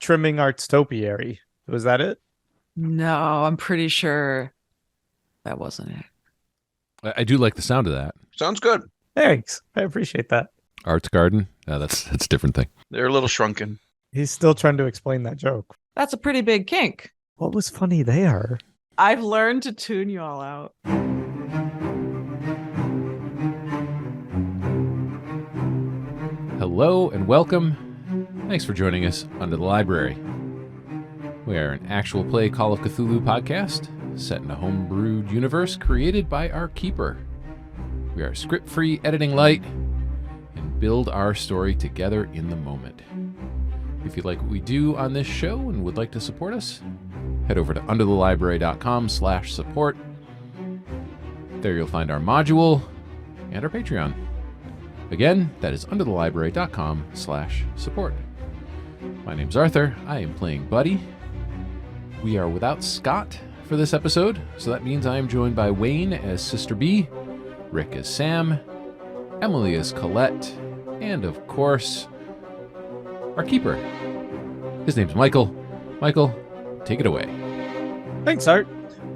trimming arts topiary. Was that it? No, I'm pretty sure that wasn't it. I do like the sound of that. Sounds good. Thanks. I appreciate that. Arts Garden. That's a different thing. They're a little shrunken. He's still trying to explain that joke. That's a pretty big kink. What was funny there? I've learned to tune you all out. Hello and welcome. Thanks for joining us Under the Library. We are an actual play Call of Cthulhu podcast set in a homebrewed universe created by our keeper. We are script-free, editing light, and build our story together in the moment. If you like what we do on this show and would like to support us, head over to underthelibrary.com/support. There you'll find our module and our Patreon. Again, that is underthelibrary.com/support. My name's Arthur. I am playing Buddy. We are without Scott for this episode, so that means I am joined by Wayne as Sister B, Rick as Sam, Emily as Colette, and of course, our keeper. His name's Michael. Michael, take it away. Thanks, Art.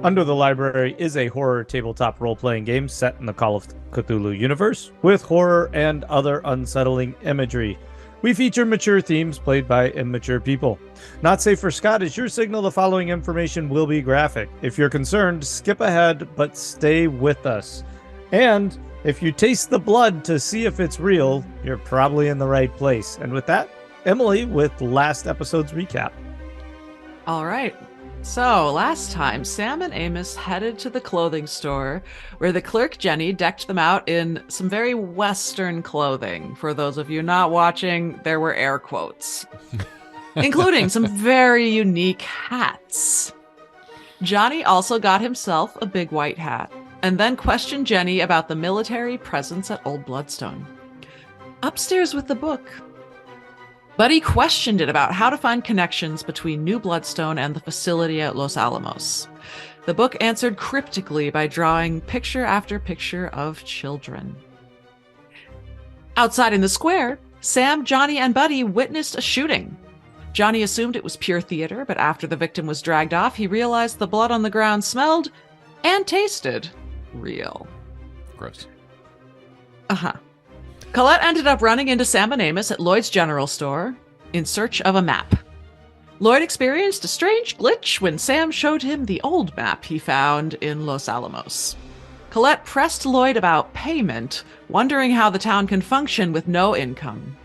Under the Library is a horror tabletop role-playing game set in the Call of Cthulhu universe with horror and other unsettling imagery. We feature mature themes played by immature people. Not safe for Scott is your signal. The following information will be graphic. If you're concerned, skip ahead, but stay with us. And if you taste the blood to see if it's real, you're probably in the right place. And with that, Emily with last episode's recap. All right. So last time, Sam and Amos headed to the clothing store where the clerk Jenny decked them out in some very Western clothing. For those of you not watching, there were air quotes, including some very unique hats. Johnny also got himself a big white hat and then questioned Jenny about the military presence at Old Bloodstone. Upstairs with the book, Buddy questioned it about how to find connections between New Bloodstone and the facility at Los Alamos. The book answered cryptically by drawing picture after picture of children. Outside in the square, Sam, Johnny, and Buddy witnessed a shooting. Johnny assumed it was pure theater, but after the victim was dragged off, he realized the blood on the ground smelled and tasted real. Gross. Uh-huh. Colette ended up running into Sam and Amos at Lloyd's general store in search of a map. Lloyd experienced a strange glitch when Sam showed him the old map he found in Los Alamos. Colette pressed Lloyd about payment, wondering how the town can function with no income.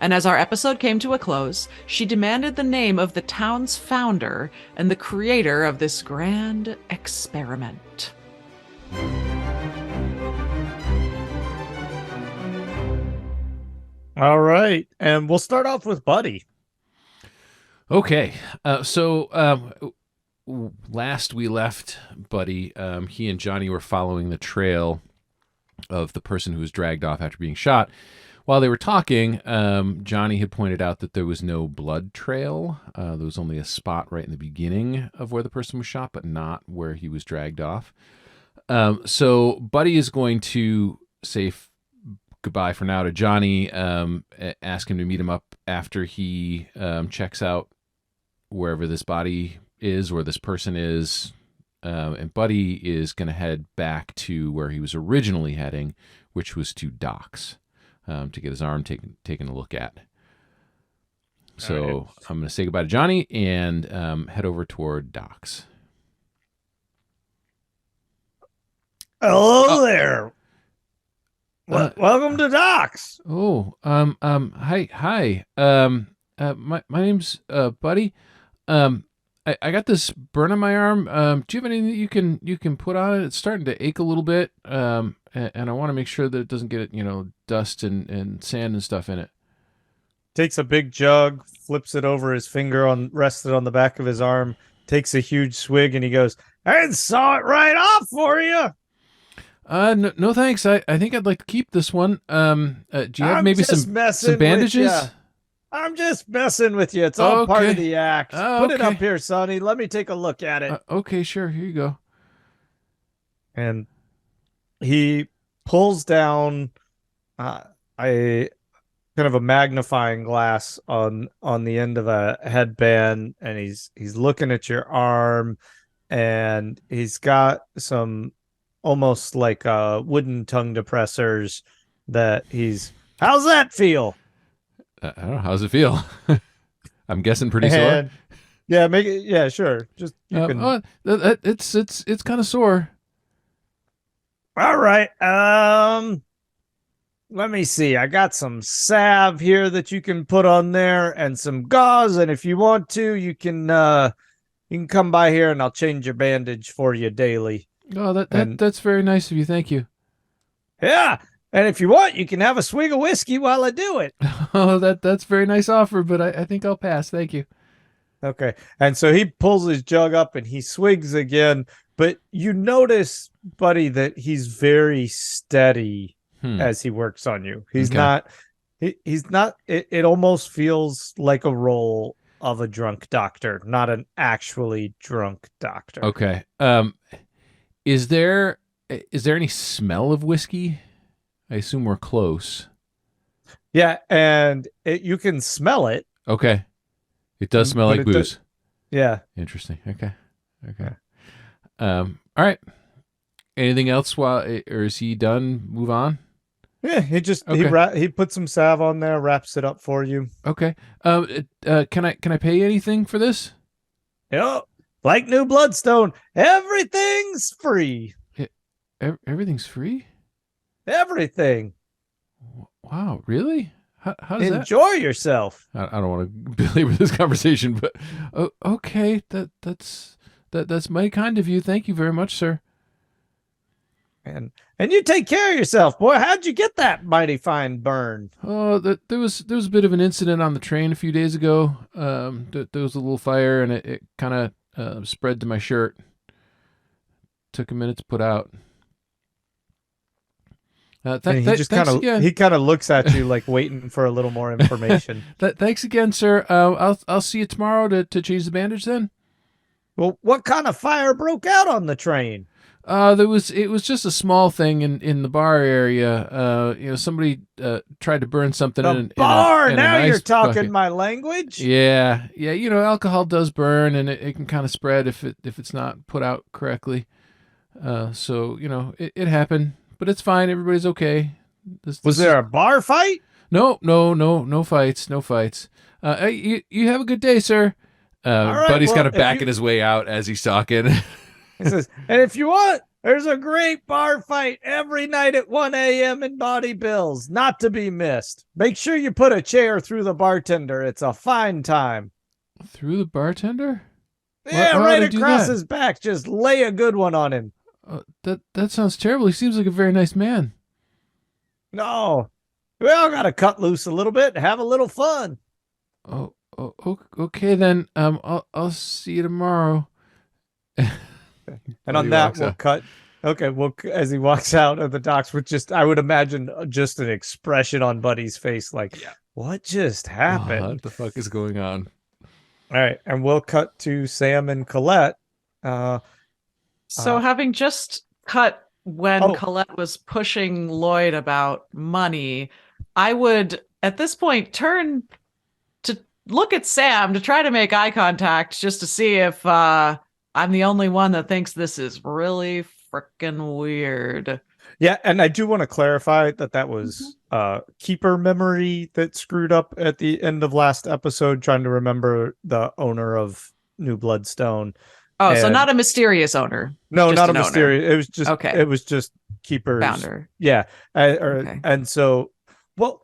And as our episode came to a close, she demanded the name of the town's founder and the creator of this grand experiment. All right. And we'll start off with Buddy. Okay. Last we left Buddy, he and Johnny were following the trail of the person who was dragged off after being shot. While they were talking, Johnny had pointed out that there was no blood trail. There was only a spot right in the beginning of where the person was shot, but not where he was dragged off. So Buddy is going to say goodbye for now to Johnny, ask him to meet him up after he checks out wherever this body is or this person is. And Buddy is going to head back to where he was originally heading, which was to Doc's, to get his arm taken a look at. So right. I'm going to say goodbye to Johnny and head over toward Doc's. Hello there. Welcome to Doc's. Hi. My name's Buddy. I got this burn on my arm. Do you have anything that you can put on it? It's starting to ache a little bit. And I want to make sure that it doesn't get dust and sand and stuff in it. Takes a big jug, flips it over his finger rested on the back of his arm, takes a huge swig, and he goes, "I saw it right off for you." No, thanks. I think I'd like to keep this one. Do you have maybe some bandages? I'm just messing with you. It's all part of the act. Put it up here, Sonny. Let me take a look at it. Okay, sure. Here you go. And he pulls down a kind of a magnifying glass on the end of a headband, and he's looking at your arm, and he's got some almost like wooden tongue depressors that how's that feel? I don't know. How's it feel? I'm guessing pretty sore. Yeah, make it. Yeah, sure. Just it's kind of sore. All right. Let me see. I got some salve here that you can put on there, and some gauze. And if you want to, you can come by here, and I'll change your bandage for you daily. Oh, that's very nice of you. Thank you. Yeah. And if you want, you can have a swig of whiskey while I do it. Oh, that's very nice offer, but I think I'll pass. Thank you. Okay. And so he pulls his jug up and he swigs again. But you notice, buddy, that he's very steady as he works on you. He's not. It almost feels like a role of a drunk doctor, not an actually drunk doctor. Okay. Is there any smell of whiskey? I assume we're close. Yeah, and you can smell it. Okay. It does smell like booze. Yeah. Interesting. Okay. All right. Anything else or is he done? Move on? Yeah, he put some salve on there, wraps it up for you. Okay. Can I pay anything for this? Yep. Like New Bloodstone, everything's free. Everything's free? Everything. Wow, really? How does that? Enjoy yourself. I don't want to belabor this conversation, but okay, that's mighty kind of you. Thank you very much, sir. And you take care of yourself, boy. How'd you get that mighty fine burn? Oh, there was a bit of an incident on the train a few days ago. There was a little fire, and it kind of spread to my shirt. Took a minute to put out. He kind of looks at you like waiting for a little more information. Thanks again, sir. I'll see you tomorrow to change the bandage then. Well, what kind of fire broke out on the train? It was just a small thing in the bar area. Somebody tried to burn something in a bar. Now you're talking bucket. My language. Yeah. Alcohol does burn, and it can kind of spread if it's not put out correctly. So it happened. But it's fine. Everybody's okay. Was there a bar fight? No fights. No fights. You have a good day, sir. Right, Buddy's kind of backing his way out as he's talking. He says, and if you want, there's a great bar fight every night at 1 a.m. in Body Bills, not to be missed. Make sure you put a chair through the bartender. It's a fine time. Through the bartender? Yeah, right across his back. Just lay a good one on him. That sounds terrible. He seems like a very nice man. No, we all got to cut loose a little bit and have a little fun. Oh, okay then. I'll see you tomorrow. And on that, we'll cut. Okay, well, as he walks out of the docks with I would imagine just an expression on Buddy's face, like, what just happened? What the fuck is going on? All right, and we'll cut to Sam and Colette. So having just cut when Colette was pushing Lloyd about money, I would, at this point, turn to look at Sam to try to make eye contact just to see if I'm the only one that thinks this is really freaking weird. Yeah, and I do want to clarify that was keeper memory that screwed up at the end of last episode, trying to remember the owner of New Bloodstone. Oh, so not a mysterious owner. No, not a mysterious. Owner. It was just It was just keepers. Founder. Yeah, and so you're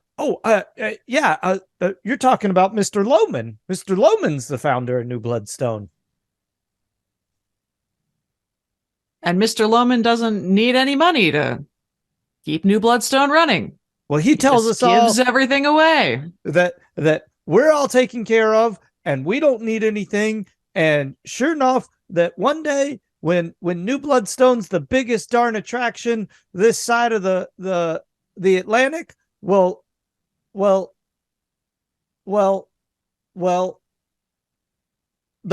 talking about Mr. Lohman. Mr. Lohman's the founder of New Bloodstone. And Mr. Lohman doesn't need any money to keep New Bloodstone running. Well, he tells us all gives everything away. That we're all taken care of and we don't need anything. And sure enough, that one day when New Bloodstone's the biggest darn attraction this side of the Atlantic, well, the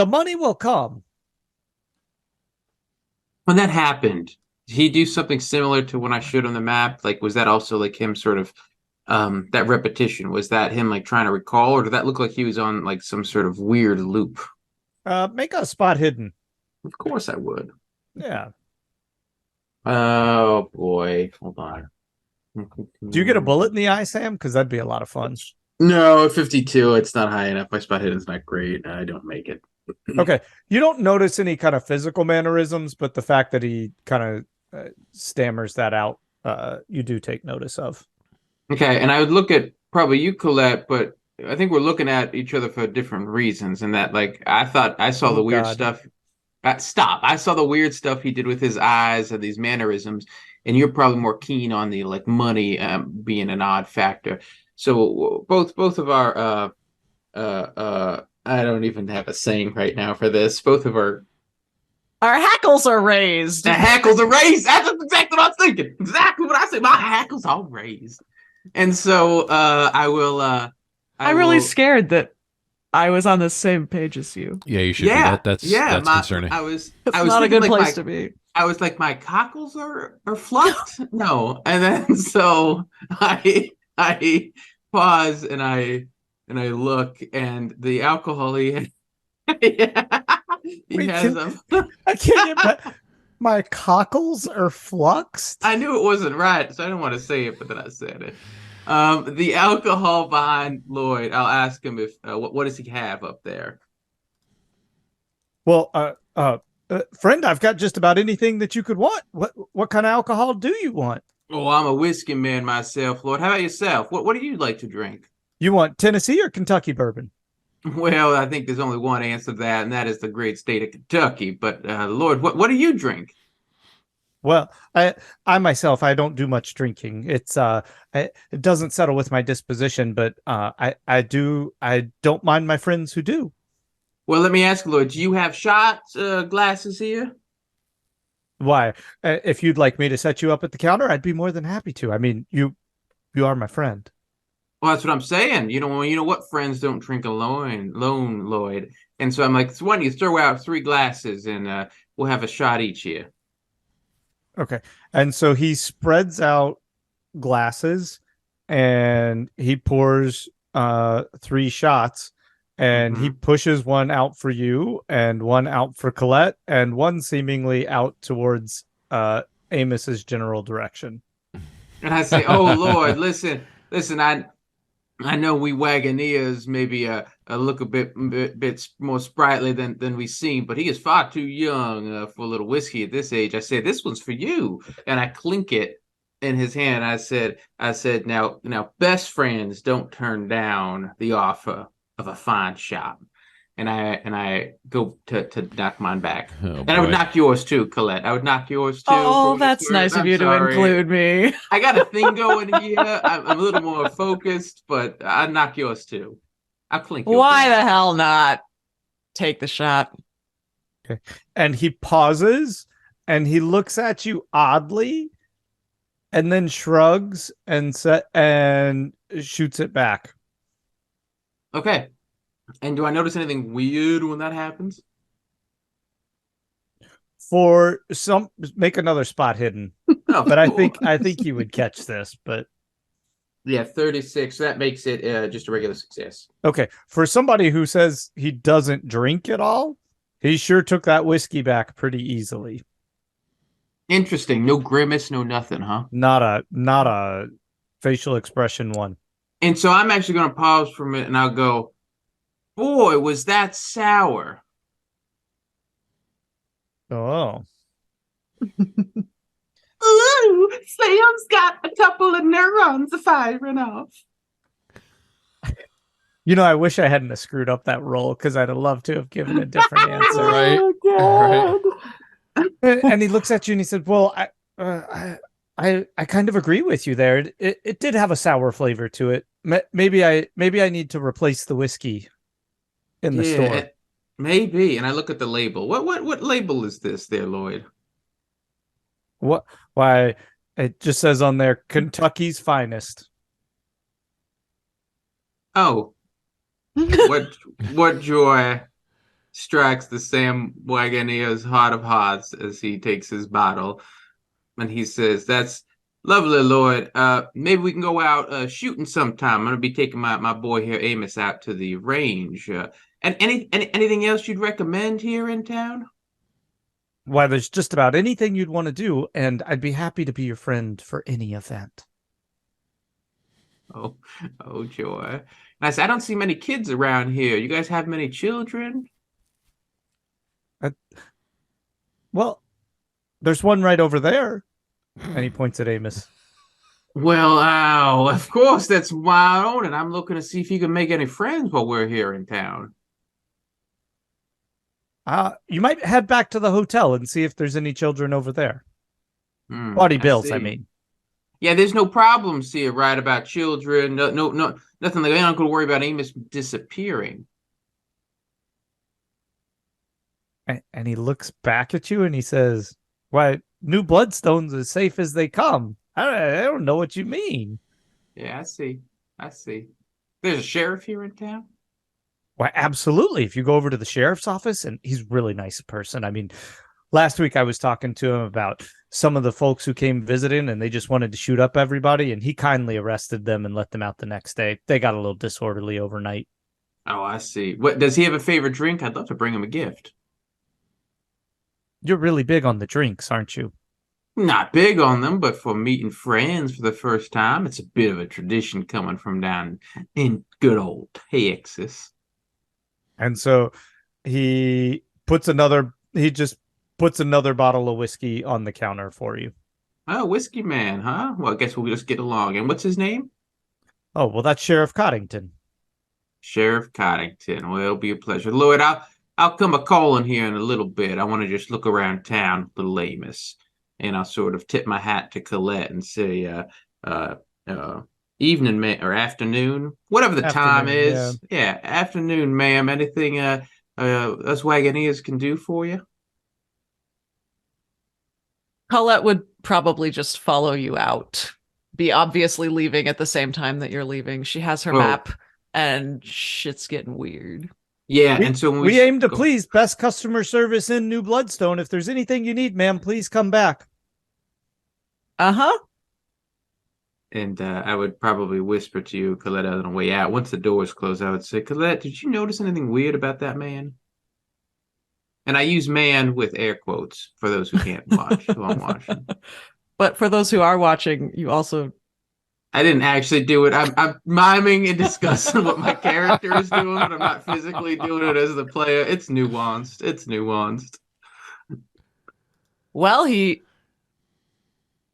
money will come. When that happened, did he do something similar to when I showed him the map? Like, was that also like him sort of that repetition? Was that him like trying to recall, or did that look like he was on like some sort of weird loop? Make a spot hidden. Of course I would. Yeah. Oh boy, hold on. Do you get a bullet in the eye, Sam? Because that'd be a lot of fun. No, 52. It's not high enough. My spot hidden's not great. I don't make it. Okay. You don't notice any kind of physical mannerisms, but the fact that he kind of stammers that out, you do take notice of. Okay, and I would look at probably you, Colette, but I think we're looking at each other for different reasons. And that, like, I thought I saw the weird stuff. Stop! I saw the weird stuff he did with his eyes and these mannerisms, and you're probably more keen on the like money being an odd factor. So both of our I don't even have a saying right now for this. Both of our hackles are raised. the hackles are raised. That's exactly what I was thinking. Exactly what I said. My hackles are raised. And so I will. I'm really scared that I was on the same page as you. Yeah, you should. Yeah, that's concerning. I was not a good place to be. I was like, my cockles are fluxed. No, and then so I pause and I look, and the alcohol he has I can't get my cockles are fluxed. I knew it wasn't right, so I didn't want to say it, but then I said it. The alcohol behind Lloyd, I'll ask him if what does he have up there? Well, friend, I've got just about anything that you could want. What kind of alcohol do you want? Oh, I'm a whiskey man myself, Lloyd. How about yourself? What do you like to drink? You want Tennessee or Kentucky bourbon? Well, I think there's only one answer to that, and that is the great state of Kentucky. But Lloyd, what do you drink? Well, I myself, I don't do much drinking. It doesn't settle with my disposition, but I don't mind my friends who do. Well, let me ask, Lloyd, do you have shots glasses here? Why? If you'd like me to set you up at the counter, I'd be more than happy to. I mean, you are my friend. Well, that's what I'm saying. You know what? Friends don't drink alone, Lloyd. And so I'm like, so why don't you throw out 3 glasses and we'll have a shot each here. Okay. And so he spreads out glasses and he pours 3 shots, and he pushes one out for you and one out for Colette and one seemingly out towards Amos's general direction. And I say, oh, Lord, listen, I know we Wagoneers maybe look a bit more sprightly than we seem, but he is far too young for a little whiskey at this age. I said, this one's for you. And I clink it in his hand. I said, now, best friends don't turn down the offer of a fine shot. And I go to knock mine back. Oh, and I would knock yours too, Colette. I would knock yours too. Oh, that's nice of you to include me. I got a thing going here. I'm a little more focused, but I'd knock yours too. I'll clink yours. Why the hell not? Take the shot. Okay. And he pauses and he looks at you oddly and then shrugs and shoots it back. Okay. And do I notice anything weird when that happens? Make another spot hidden. Oh, but I think you would catch this, but yeah, 36. That makes it just a regular success. Okay. For somebody who says he doesn't drink at all, he sure took that whiskey back pretty easily. Interesting. No grimace, no nothing, huh? Not a facial expression one. And so I'm actually going to pause for a minute and I'll go, boy, was that sour. Oh. Ooh, Sam's got a couple of neurons firing off. I wish I hadn't screwed up that roll because I'd have loved to have given a different answer. Right. Oh, Right. And he looks at you and he said, well, I kind of agree with you there. It did have a sour flavor to it. Maybe I need to replace the whiskey in the store. Maybe. And I look at the label. What label is this there, Lloyd? What? Why? It just says on there, Kentucky's finest. Oh. What joy strikes the Sam Wagoneer's heart of hearts as he takes his bottle and he says, that's Lovely, Lloyd. Maybe we can go out shooting sometime. I'm gonna be taking my boy here, Amos, out to the range. And anything else you'd recommend here in town? Why, there's just about anything you'd want to do, and I'd be happy to be your friend for any event. Oh, oh, joy. And I said, I don't see many kids around here. You guys have many children? Well, there's one right over there. And he points at Amos. Well, of course, that's my own, and I'm looking to see if you can make any friends while we're here in town. You might head back to the hotel and see if there's any children over there. I Bills, see. I mean. Yeah, there's no problems here, right, about children. No, nothing like that. I'm not going to worry about Amos disappearing. And he looks back at you and he says, "Why, New Bloodstone's as safe as they come. I don't know what you mean." Yeah, I see. There's a sheriff here in town? Why, absolutely. If you go over to the sheriff's office, and he's a really nice person. I mean, last week I was talking to him about some of the folks who came visiting and they just wanted to shoot up everybody, and he kindly arrested them and let them out the next day. They got a little disorderly overnight. Oh, I see. What does he have a favorite drink? I'd love to bring him a gift. You're really big on the drinks, aren't you? Not big on them, but for meeting friends for the first time, it's a bit of a tradition coming from down in good old Texas. And so he just puts another bottle of whiskey on the counter for you. Oh, whiskey man, huh? Well, I guess we'll just get along. And what's his name? Oh, well, that's Sheriff Coddington. Sheriff Coddington. Well, it'll be a pleasure. Lloyd, I'll come a-calling here in a little bit. I want to just look around town, little Amos. And I'll sort of tip my hat to Colette and say, evening, ma'am, or afternoon, whatever the time is. Yeah, afternoon, ma'am. Anything us Wagoneers can do for you? Colette would probably just follow you out. Be obviously leaving at the same time that you're leaving. She has her map, and shit's getting weird. Yeah, and so we aim to please best customer service in New Bloodstone. If there's anything you need, ma'am, please come back. Uh-huh. And I would probably whisper to you, Colette, on the way out. Once the doors close, I would say, Colette, did you notice anything weird about that man? And I use man with air quotes for those who can't watch, who I'm watching. But for those who are watching, you also... I didn't actually do it. I'm miming and discussing what my character is doing, but I'm not physically doing it as the player. It's nuanced. Well, he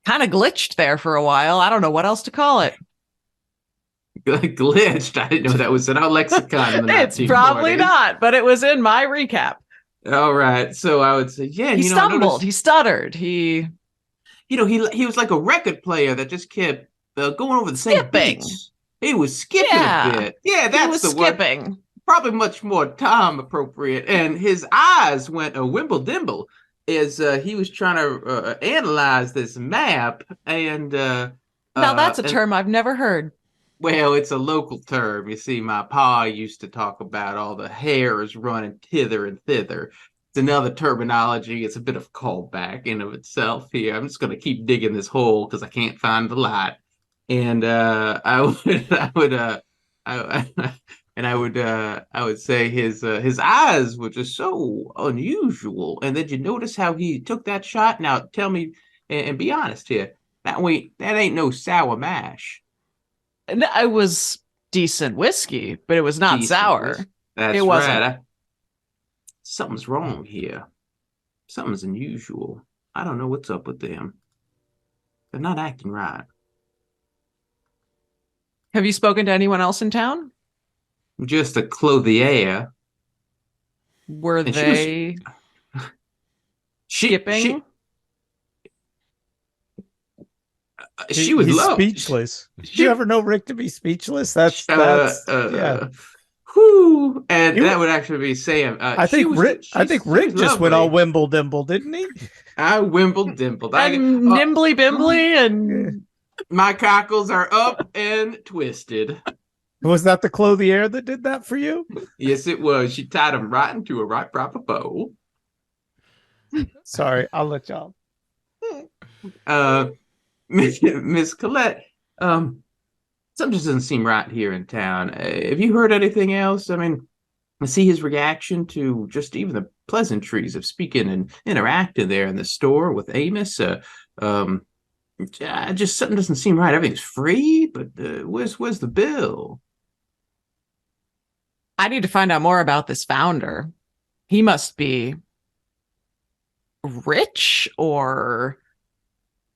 kind of glitched there for a while. I don't know what else to call it. Glitched? I didn't know that was in our lexicon. It's probably not, but it was in my recap. All right. So I would say, yeah. He stumbled. He stuttered. He was like a record player that just kept going over the same beats. He was skipping a bit. Yeah, that's the skipping. Word. Probably much more time appropriate. And his eyes went a wimble dimble as he was trying to analyze this map. And now that's a term I've never heard. Well, it's a local term. You see, my pa used to talk about all the hairs running hither and thither. It's another terminology. It's a bit of callback in of itself here. I'm just going to keep digging this hole because I can't find the light. And I would say his eyes were just so unusual. And then you notice how he took that shot. Now tell me and be honest here. That ain't no sour mash. It was decent whiskey, but it was not sour. That's right. Something's wrong here. Something's unusual. I don't know what's up with them. They're not acting right. Have you spoken to anyone else in town? Just a clothier. Were they skipping? She was speechless. Did you ever know Rick to be speechless? That's yeah. Whew. And that would actually be Sam. I think Rick just went all wimble dimble, didn't he? I wimble dimbled. And nimbly bimbly and my cockles are up and twisted. Was that the clothier that did that for you? Yes, it was. She tied him right into a right proper bow. Sorry, I'll let y'all. Miss Colette, something just doesn't seem right here in town. Have you heard anything else? I mean, I see his reaction to just even the pleasantries of speaking and interacting there in the store with Amos. Just something doesn't seem right. Everything's free, but where's the bill? I need to find out more about this founder. He must be rich, or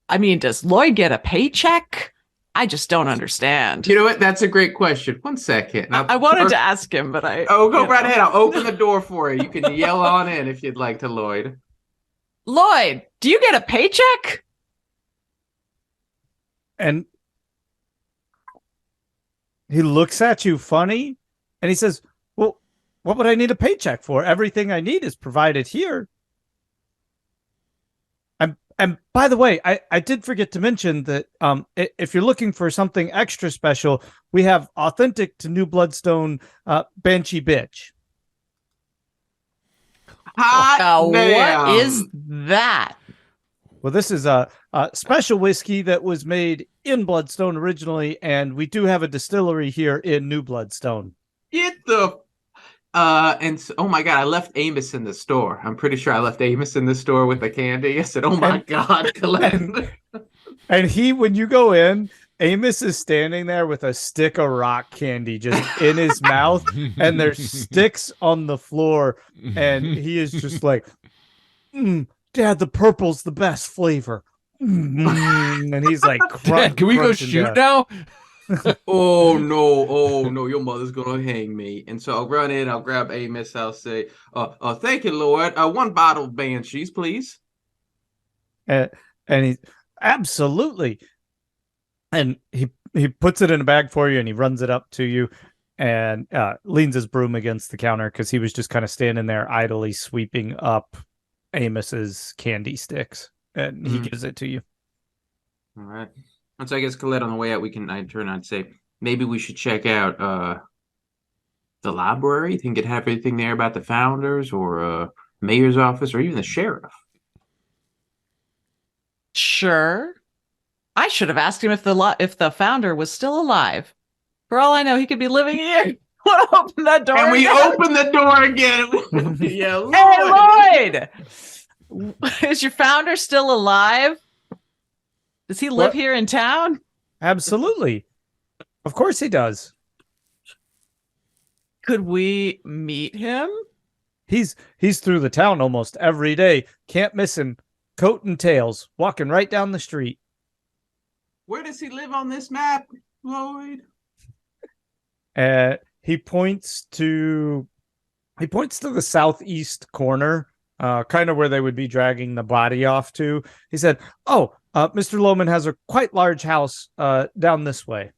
I mean, does Lloyd get a paycheck? I just don't understand. You know what? That's a great question. One second. I wanted to ask him, but go right ahead. I'll open the door for you. You can yell on in if you'd like to, Lloyd. Lloyd, do you get a paycheck? And he looks at you funny, and he says, well, what would I need a paycheck for? Everything I need is provided here. And by the way, I did forget to mention that if you're looking for something extra special, we have authentic to New Bloodstone Banshee Bitch. What is that? Well, this is a special whiskey that was made in Bloodstone originally, and we do have a distillery here in New Bloodstone. Get the oh my God, I left Amos in the store. I'm pretty sure I left Amos in the store with the candy. I said, oh my God, Colette. And when you go in, Amos is standing there with a stick of rock candy just in his mouth, and there's sticks on the floor, and he is just like, Dad, the purple's the best flavor. And he's like, Dad, can we go shoot now? Oh no, your mother's gonna hang me. And so I'll run in, I'll grab Amos, I'll say, thank you, Lord. One bottle of Banshees, please. And he absolutely. And he puts it in a bag for you, and he runs it up to you, and leans his broom against the counter because he was just kind of standing there idly sweeping up Amos's candy sticks, and he gives it to you. All right. And so I guess, Colette, on the way out, I'd say maybe we should check out the library. Think it'd have anything there about the founders, or mayor's office, or even the sheriff. Sure. I should have asked him if the founder was still alive. For all I know, he could be living here. Want to open that door? And we open the door again. Yeah, Lloyd! Hey, Lloyd! Is your founder still alive? Does he live here in town? Absolutely. Of course he does. Could we meet him? He's through the town almost every day. Can't miss him. Coat and tails, walking right down the street. Where does he live on this map, Lloyd? He points to the southeast corner, kind of where they would be dragging the body off to. He said, Mr. Lohman has a quite large house down this way.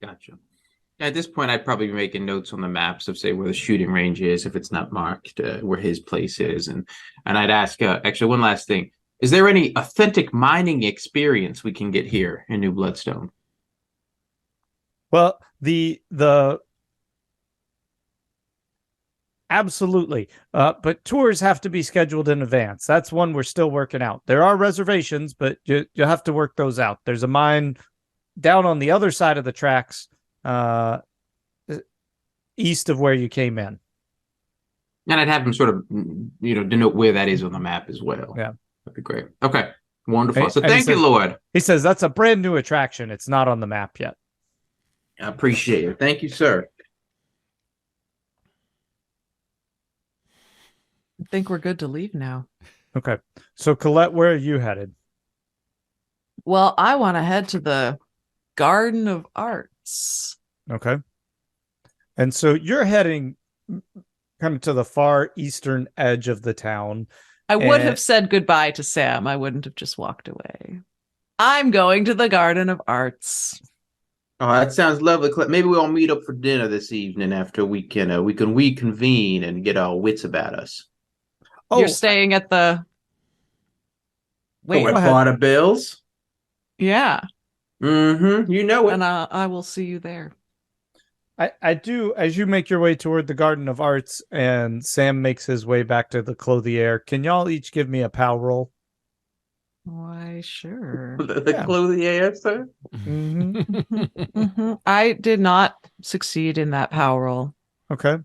Gotcha. At this point, I'd probably be making notes on the maps of, say, where the shooting range is, if it's not marked, where his place is. And I'd ask, actually, one last thing. Is there any authentic mining experience we can get here in New Bloodstone? Well, the absolutely. But tours have to be scheduled in advance. That's one we're still working out. There are reservations, but you have to work those out. There's a mine down on the other side of the tracks, east of where you came in. And I'd have him sort of, denote where that is on the map as well. Yeah. That'd be great. Okay. Wonderful. So And thank you, Lord. He says that's a brand new attraction. It's not on the map yet. I appreciate it. Thank you, sir. I think we're good to leave now. Okay. So Colette, where are you headed? Well, I want to head to the Garden of Arts. Okay. And so you're heading kind of to the far eastern edge of the town. I would have said goodbye to Sam. I wouldn't have just walked away. I'm going to the Garden of Arts. Oh, that sounds lovely. Maybe we'll meet up for dinner this evening after we can reconvene and get our wits about us. Oh, you're staying at the... Wait, Water Bills? Yeah. Mm-hmm. You know it. And I will see you there. I do, as you make your way toward the Garden of Arts and Sam makes his way back to the Clothier, can y'all each give me a POW roll? Why, sure. The Yeah. clue the answer. I did not succeed in that power roll. Okay.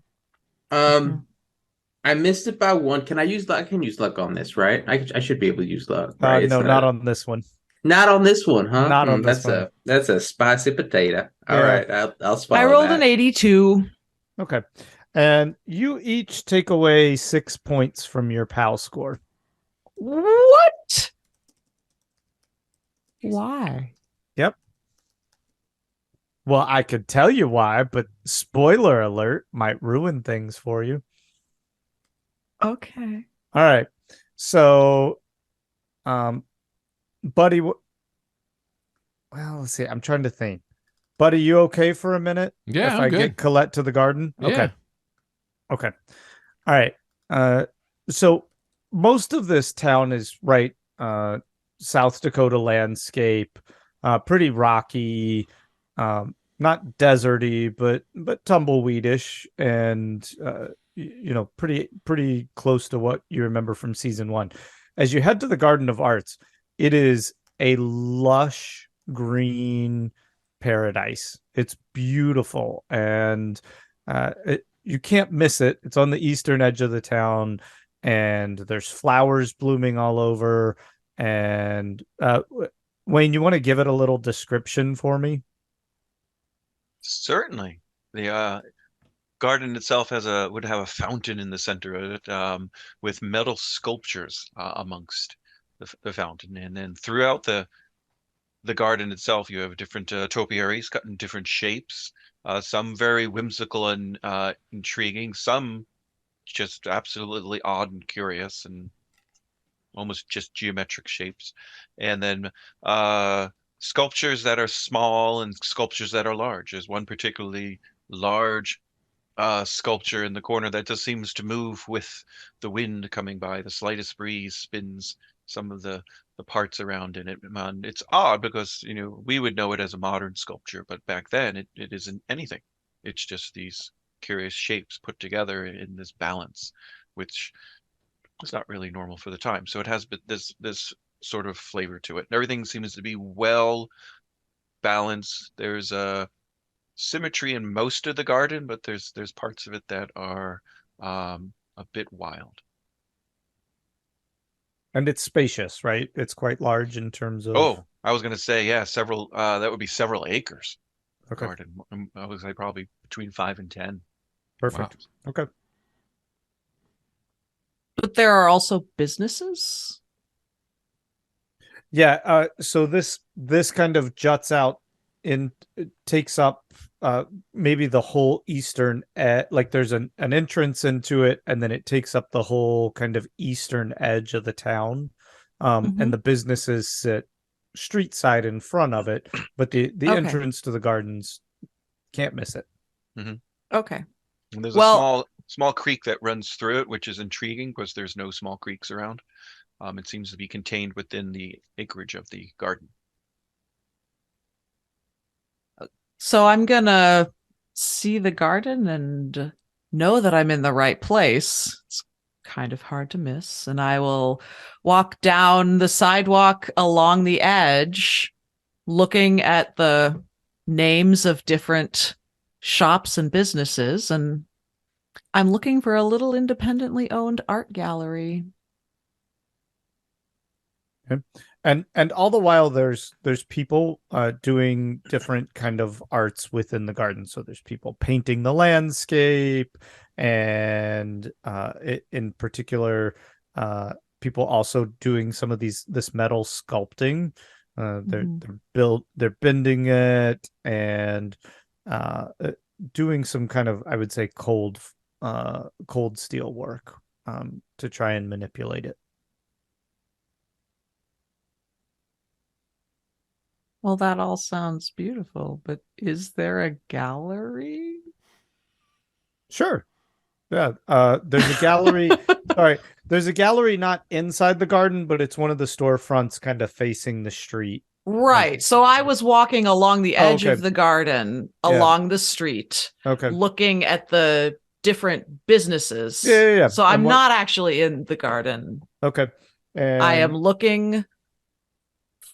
I missed it by one. Can I use luck? I can use luck on this, right? I should be able to use luck, right? No, not on this one. Not on this one, huh? Not on this one. That's a spicy potato. All Yeah. right, I'll swallow I rolled that. an 82. Okay. And you each take away 6 points from your PAL score. What? Why? Yep. Well, I could tell you why, but spoiler alert might ruin things for you. Okay. All right. So, Buddy, well, let's see. I'm trying to think. Buddy, you okay for a minute? Yeah, if I'm I good. get Colette to the garden? Yeah. Okay. All right. So most of this town is right South Dakota landscape, pretty rocky, not deserty, but tumbleweedish, and pretty close to what you remember from season 1. As you head to the Garden of Arts, it is a lush green paradise. It's beautiful, and you can't miss it. It's on the eastern edge of the town, and there's flowers blooming all over. And Wayne, you want to give it a little description for me? Certainly. The garden itself would have a fountain in the center of it, with metal sculptures amongst the fountain, and then throughout the garden itself, you have different topiaries cut in different shapes. Some very whimsical and intriguing. Some just absolutely odd and curious, and almost just geometric shapes. And then sculptures that are small and sculptures that are large. There's one particularly large sculpture in the corner that just seems to move with the wind coming by. The slightest breeze spins some of the parts around in it. It's odd because we would know it as a modern sculpture, but back then it isn't anything. It's just these curious shapes put together in this balance, which is not really normal for the time. So it has this sort of flavor to it. Everything seems to be well balanced. There's a symmetry in most of the garden, but there's parts of it that are a bit wild. And it's spacious, right? It's quite large in terms of... Oh, I was going to say, yeah, several. That would be several acres. Okay. Garden. I would say probably between 5 and 10. Perfect. Wow. Okay. But there are also businesses? Yeah. So this kind of juts out and takes up maybe the whole eastern like there's an entrance into it, and then it takes up the whole kind of eastern edge of the town, and the businesses sit street side in front of it, but the Okay. entrance to the gardens, can't miss it. Okay. And there's a small creek that runs through it, which is intriguing because there's no small creeks around. It seems to be contained within the acreage of the garden. So I'm gonna see the garden and know that I'm in the right place. It's kind of hard to miss. And I will walk down the sidewalk along the edge, looking at the names of different shops and businesses. And I'm looking for a little independently owned art gallery. Okay. And all the while there's people doing different kind of arts within the garden. So there's people painting the landscape, and in particular people also doing some of this metal sculpting. They're bending it and doing some kind of, I would say, cold steel work to try and manipulate it. Well, that all sounds beautiful, but is there a gallery? Sure. Yeah. There's a gallery. Sorry. There's a gallery not inside the garden, but it's one of the storefronts kind of facing the street. Right. So I was walking along the edge of the garden, along the street, okay, looking at the different businesses. Yeah. So I'm not actually in the garden. Okay. And I am looking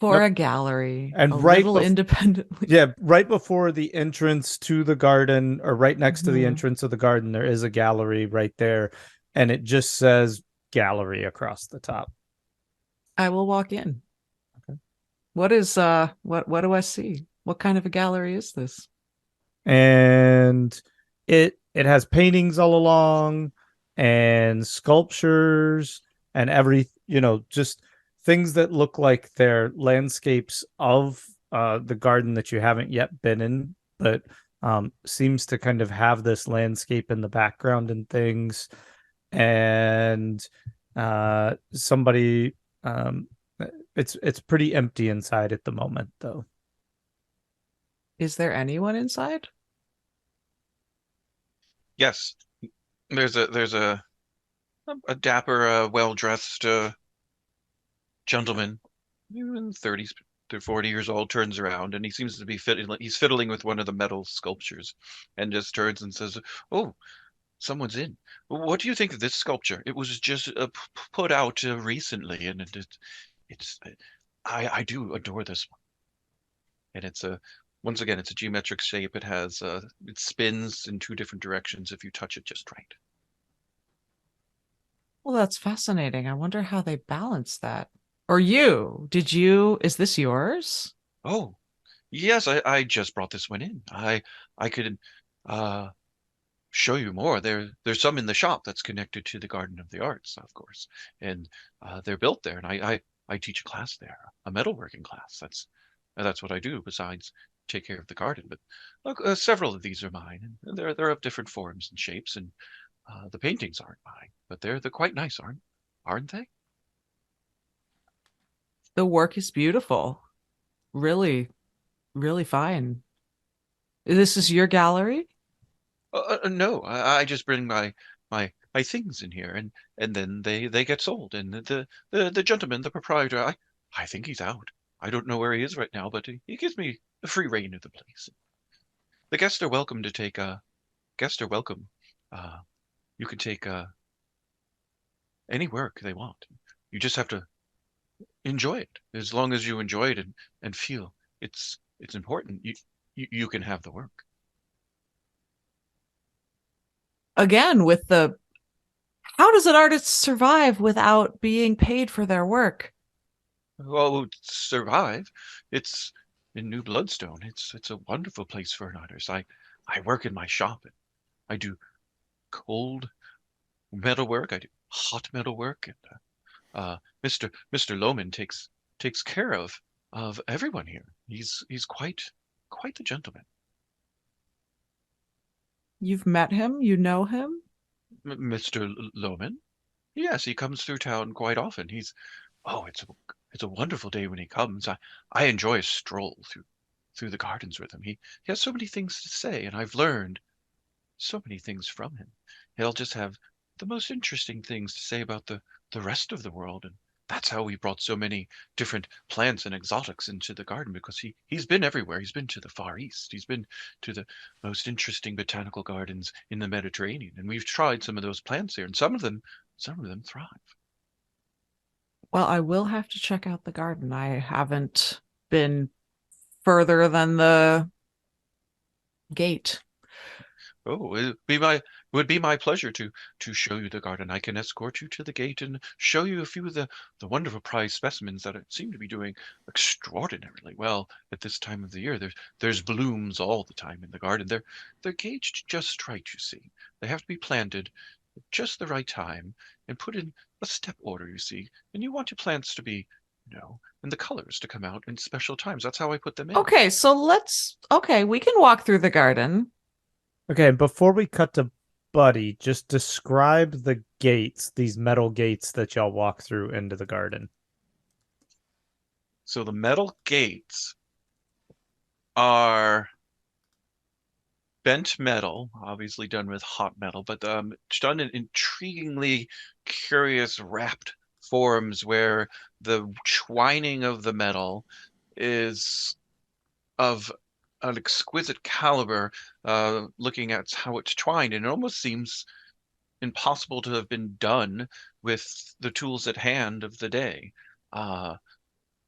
For Nope. a gallery, And a right little independently. Yeah, right before the entrance to the garden, or right next to the Mhm. entrance of the garden, there is a gallery right there, and it just says gallery across the top. I will walk in. Okay. What is what do I see? What kind of a gallery is this? And it has paintings all along and sculptures and just things that look like they're landscapes of the garden that you haven't yet been in, but seems to kind of have this landscape in the background and things. And somebody it's pretty empty inside at the moment, though. Is there anyone inside? Yes, there's a dapper, well-dressed gentleman, in the 30s to 40 years old, turns around and he seems to be he's fiddling with one of the metal sculptures, and just turns and says, "Oh, someone's in. What do you think of this sculpture? It was just put out recently, and I do adore this one. And once again, it's a geometric shape. It spins in two different directions if you touch it just right." Well, that's fascinating. I wonder how they balance that. Or is this yours? Oh, yes, I just brought this one in. I could uh show you more. There's some in the shop that's connected to the Garden of the Arts, of course, and they're built there. And I teach a class there, a metalworking class. That's what I do besides take care of the garden. But look, several of these are mine, and they're of different forms and shapes. And the paintings aren't mine, but they're quite nice, aren't they? The work is beautiful. Really, really fine. This is your gallery? No, I just bring my things in here, and then they get sold. And the gentleman, the proprietor, I think he's out. I don't know where he is right now, but he gives me a free reign of the place. The guests are welcome to take guests are welcome. Uh, you can take any work they want. You just have to enjoy it. As long as you enjoy it and feel it's important, you can have the work. Again, how does an artist survive without being paid for their work? Well, survive. It's in New Bloodstone. It's a wonderful place for an artist. I work in my shop. I do cold metal work. I do hot metal work, and Mr. Lohman takes care of everyone here. He's quite the gentleman. You've met him? You know him? Mr. Lohman? Yes, he comes through town quite often. It's a wonderful day when he comes. I enjoy a stroll through the gardens with him. He has so many things to say, and I've learned so many things from him. He'll just have the most interesting things to say about the rest of the world, and that's how we brought so many different plants and exotics into the garden, because he's been everywhere. He's been to the Far East. He's been to the most interesting botanical gardens in the Mediterranean, and we've tried some of those plants here, and some of them thrive. Well, I will have to check out the garden. I haven't been further than the gate. Oh, would be my pleasure to show you the garden. I can escort you to the gate and show you a few of the wonderful prize specimens that seem to be doing extraordinarily well at this time of the year. There's blooms all the time in the garden. They're gauged just right, you see. They have to be planted at just the right time and put in a step order, you see. And you want your plants to be, and the colors to come out in special times. That's how I put them in. Okay, we can walk through the garden. Okay, before we cut to Buddy, just describe the gates, these metal gates that y'all walk through into the garden. So the metal gates are bent metal, obviously done with hot metal, but done in intriguingly curious wrapped forms where the twining of the metal is of an exquisite caliber, looking at how it's twined, and it almost seems impossible to have been done with the tools at hand of the day.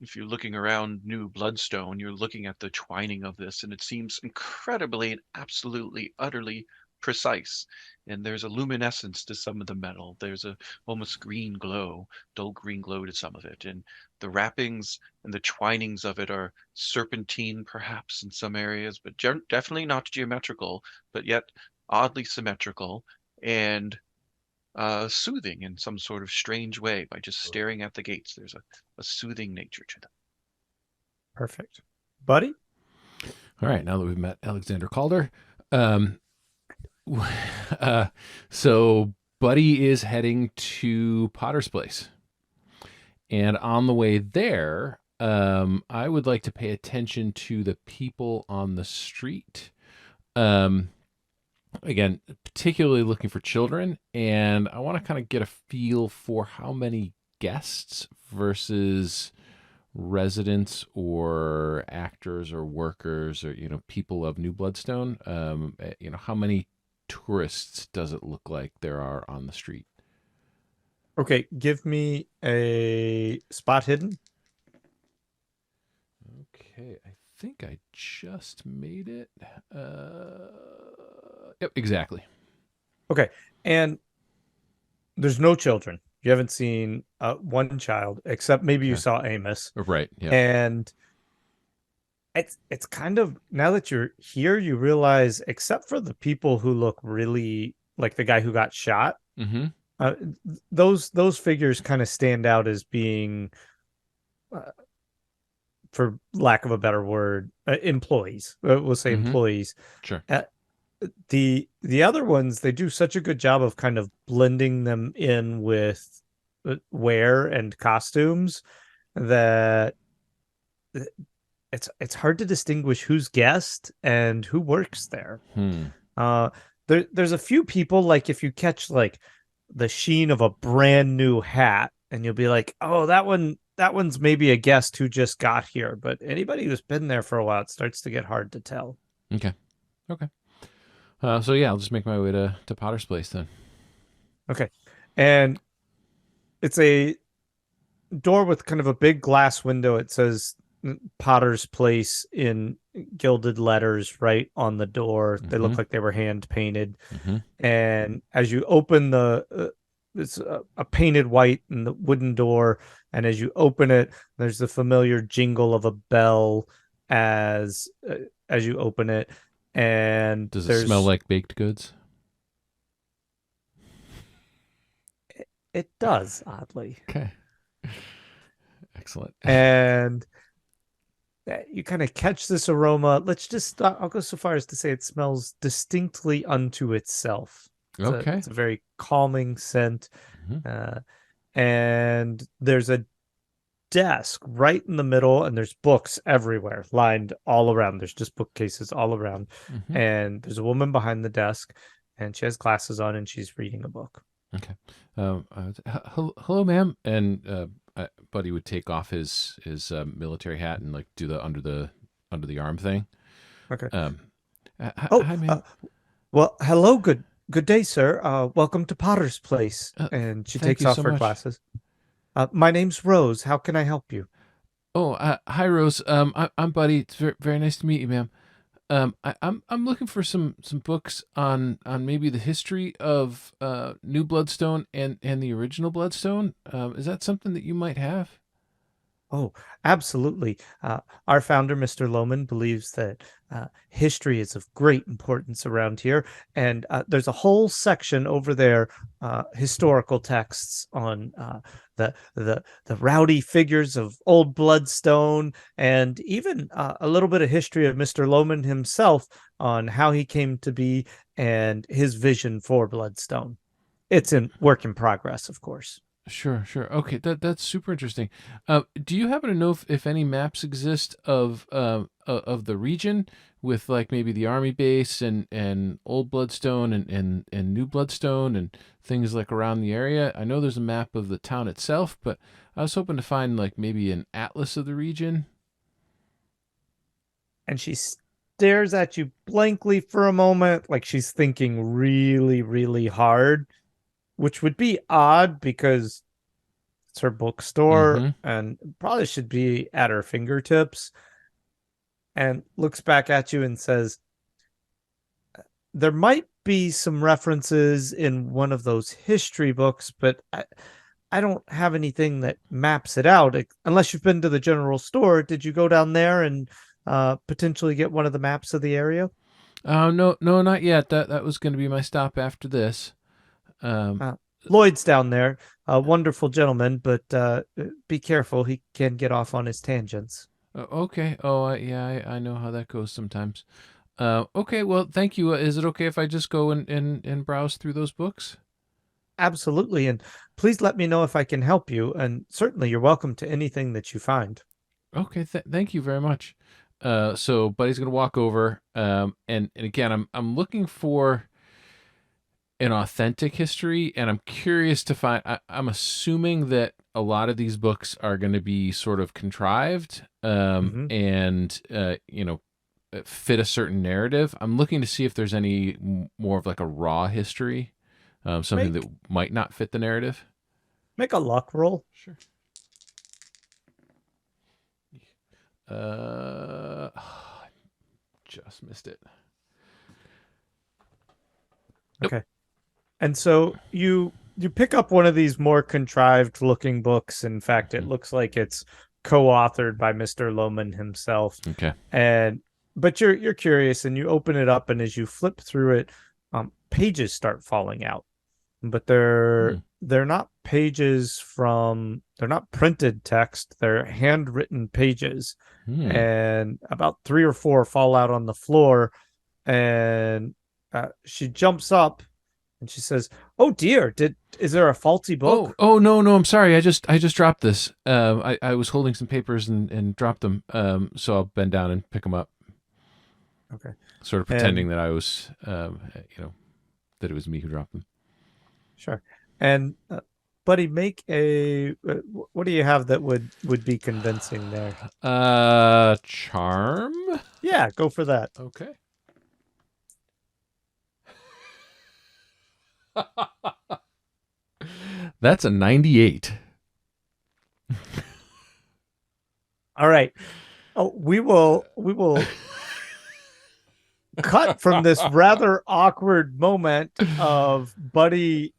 if you're looking around New Bloodstone, you're looking at the twining of this, and it seems incredibly and absolutely, utterly precise. And there's a luminescence to some of the metal. There's a almost green glow, dull green glow to some of it. And the wrappings and the twinings of it are serpentine, perhaps in some areas, but definitely not geometrical, but yet oddly symmetrical and soothing in some sort of strange way by just staring at the gates. There's a soothing nature to them. Perfect. Buddy? All right, now that we've met Alexander Calder, so Buddy is heading to Potter's Place. And on the way there, I would like to pay attention to the people on the street. Again, particularly looking for children, and I want to kind of get a feel for how many guests versus residents or actors or workers or, people of New Bloodstone. How many tourists does it look like there are on the street? Okay, give me a spot hidden. Okay, I think I just made it. Yep, exactly. Okay, and there's no children. You haven't seen one child, except maybe you saw Amos. Right, yeah. And it's kind of, now that you're here, you realize, except for the people who look really like the guy who got shot, those figures kind of stand out as being, for lack of a better word, employees. We'll say employees. Sure. The other ones, they do such a good job of kind of blending them in with wear and costumes that it's hard to distinguish who's guest and who works there. There's a few people, like if you catch like the sheen of a brand new hat, and you'll be like, oh, that one's maybe a guest who just got here. But anybody who's been there for a while, it starts to get hard to tell. Okay. So yeah, I'll just make my way to Potter's Place then. Okay. And it's a door with kind of a big glass window. It says Potter's Place in gilded letters right on the door. They look like they were hand painted. And as you open it's a painted white and the wooden door. And as you open it, there's the familiar jingle of a bell as you open it. And does it smell like baked goods? It does, oddly. Okay. Excellent. And you kind of catch this aroma. I'll go so far as to say it smells distinctly unto itself. It's a very calming scent. And there's a desk right in the middle, and there's books everywhere lined all around. There's just bookcases all around. And there's a woman behind the desk, and she has glasses on, and she's reading a book. Okay. Hello, ma'am. And Buddy would take off his military hat and like do the under the arm thing. Okay. Hi, ma'am. Well, hello, good day, sir. Welcome to Potter's Place. And she takes off her glasses. My name's Rose. How can I help you? Oh, hi, Rose. I'm Buddy. It's very, very nice to meet you, ma'am. I'm looking for some books on maybe the history of New Bloodstone and the original Bloodstone. Is that something that you might have? Oh, absolutely. Our founder, Mr. Lohman, believes that history is of great importance around here. And there's a whole section over there, historical texts on the rowdy figures of old Bloodstone, and even a little bit of history of Mr. Lohman himself on how he came to be and his vision for Bloodstone. It's in work in progress, of course. Sure. Okay, that's super interesting. Do you happen to know if any maps exist of the region with like maybe the army base and old Bloodstone and New Bloodstone and things like around the area? I know there's a map of the town itself, but I was hoping to find like maybe an atlas of the region. And she stares at you blankly for a moment, like she's thinking really, really hard. Which would be odd because It's her bookstore Mhm. and probably should be at her fingertips, and looks back at you and says, there might be some references in one of those history books, but I don't have anything that maps it out. Unless you've been to the general store, did you go down there and potentially get one of the maps of the area? No, not yet. That was going to be my stop after this. Lloyd's down there, a wonderful gentleman, but be careful. He can get off on his tangents. Okay. Oh, yeah, I know how that goes sometimes. Okay, well, thank you. Is it okay if I just go and browse through those books? Absolutely. And please let me know if I can help you. And certainly you're welcome to anything that you find. Okay, thank you very much. So Buddy's gonna walk over, and again, I'm looking for an authentic history, and I'm curious to find. I'm assuming that a lot of these books are going to be sort of contrived, and fit a certain narrative. I'm looking to see if there's any more of like a raw history, something that might not fit the narrative. Make a luck roll. Sure. Just missed it. Okay. And so you pick up one of these more contrived looking books. In fact, it looks like it's co-authored by Mr. Lohman himself. Okay. But you're curious, and you open it up, and as you flip through it, pages start falling out. But they're not pages they're not printed text, they're handwritten pages. And about 3 or 4 fall out on the floor, and she jumps up and she says, "Oh dear, is there a faulty book?" Oh no, I'm sorry. I just dropped this. I was holding some papers and dropped them. So I'll bend down and pick them up. Okay. Sort of pretending that I was, that it was me who dropped them. Sure. And Buddy, make a what do you have that would be convincing there? Charm? Yeah, go for that. Okay. That's a 98. All right. Oh, we will cut from this rather awkward moment of Buddy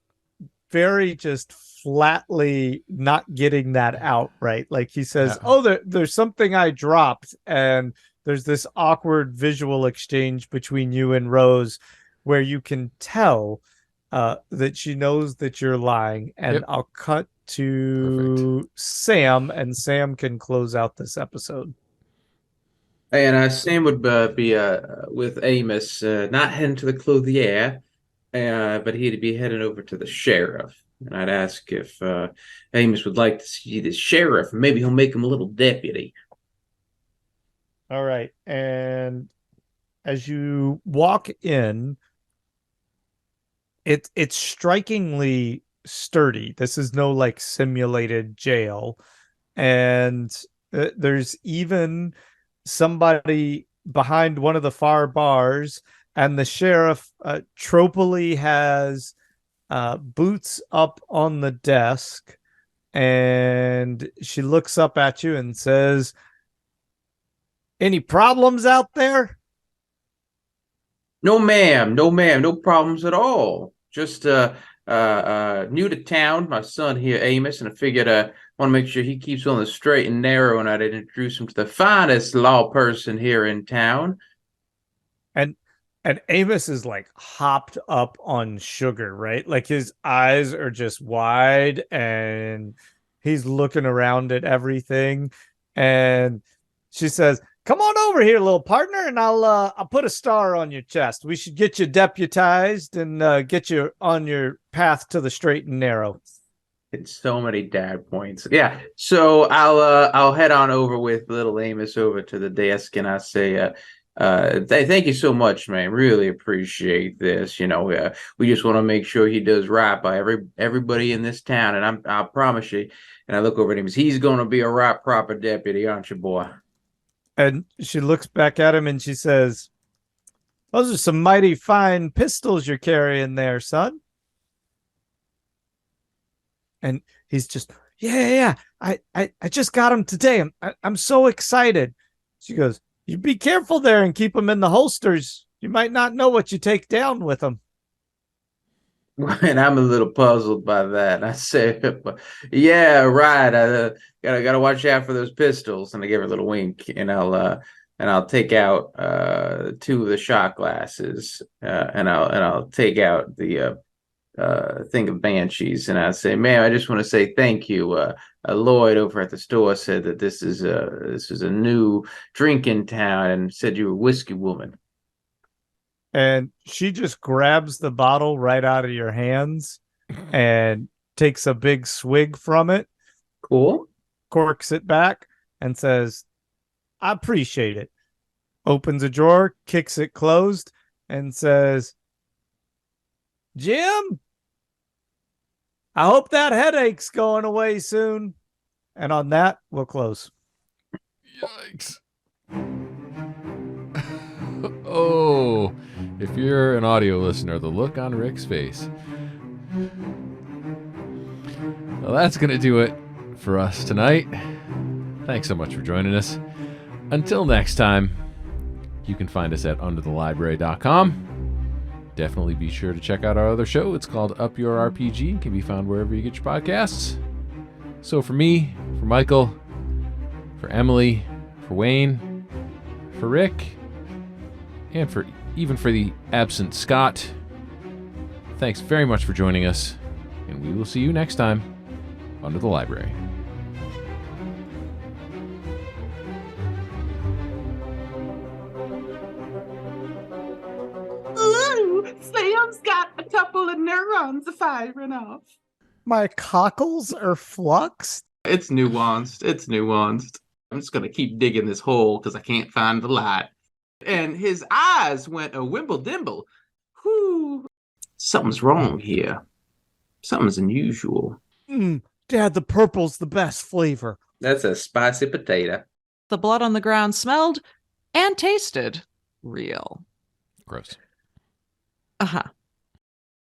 very just flatly not getting that out right. Like he says, "Oh, there's something I dropped," and there's this awkward visual exchange between you and Rose where you can tell that she knows that you're lying. And I'll cut to Sam, and Sam can close out this episode. And Sam would be with Amos, not heading to the Clothier, but he'd be heading over to the sheriff. And I'd ask if Amos would like to see the sheriff, and maybe he'll make him a little deputy. All right. And as you walk in, it's strikingly sturdy. This is no like simulated jail. And there's even somebody behind one of the far bars, and the sheriff tropically has boots up on the desk, and she looks up at you and says, "Any problems out there?" No, ma'am. No problems at all. Just new to town. My son here, Amos, and I figured want to make sure he keeps on the straight and narrow, and I'd introduce him to the finest law person here in town. And Amos is like hopped up on sugar, right? Like his eyes are just wide, and he's looking around at everything. And she says, "Come on over here, little partner, and I'll put a star on your chest. We should get you deputized and get you on your path to the straight and narrow." It's so many dad points. Yeah. So I'll head on over with little Amos over to the desk, and I say, thank you so much, man. Really appreciate this. We just want to make sure he does right by everybody in this town, and I promise you. And I look over at him. He's going to be a right proper deputy, aren't you, boy? And she looks back at him and she says, "Those are some mighty fine pistols you're carrying there, son." And he's just yeah. I just got them today. I'm so excited. She goes, you be careful there and keep them in the holsters. You might not know what you take down with them. And I'm a little puzzled by that. I said, "Yeah, right. I gotta watch out for those pistols." And I give her a little wink, and I'll take out 2 of the shot glasses, and I'll take out the thing of banshees, and I say, "Ma'am, I just want to say thank you. Lloyd over at the store said that this is a new drink in town, and said you were a whiskey woman." And she just grabs the bottle right out of your hands and takes a big swig from it, Cool. corks it back, and says, I appreciate it. Opens a drawer, kicks it closed, and says, Jim, I hope that headache's going away soon. And on that, we'll close. Yikes. Oh, if you're an audio listener, the look on Rick's face. Well, that's going to do it for us tonight. Thanks so much for joining us. Until next time, you can find us at underthelibrary.com. Definitely be sure to check out our other show. It's called Up Your RPG. It can be found wherever you get your podcasts. So for me, for Michael, for Emily, for Wayne, for Rick, and for the absent Scott, thanks very much for joining us, and we will see you next time under the library. Ooh, Sam's got a couple of neurons firing off. My cockles are fluxed. It's nuanced. I'm just gonna keep digging this hole because I can't find the light. And his eyes went a wimble dimble. Whew. Something's wrong here. Something's unusual. Dad, the purple's the best flavor. That's a spicy potato. The blood on the ground smelled and tasted real. Gross. Uh-huh.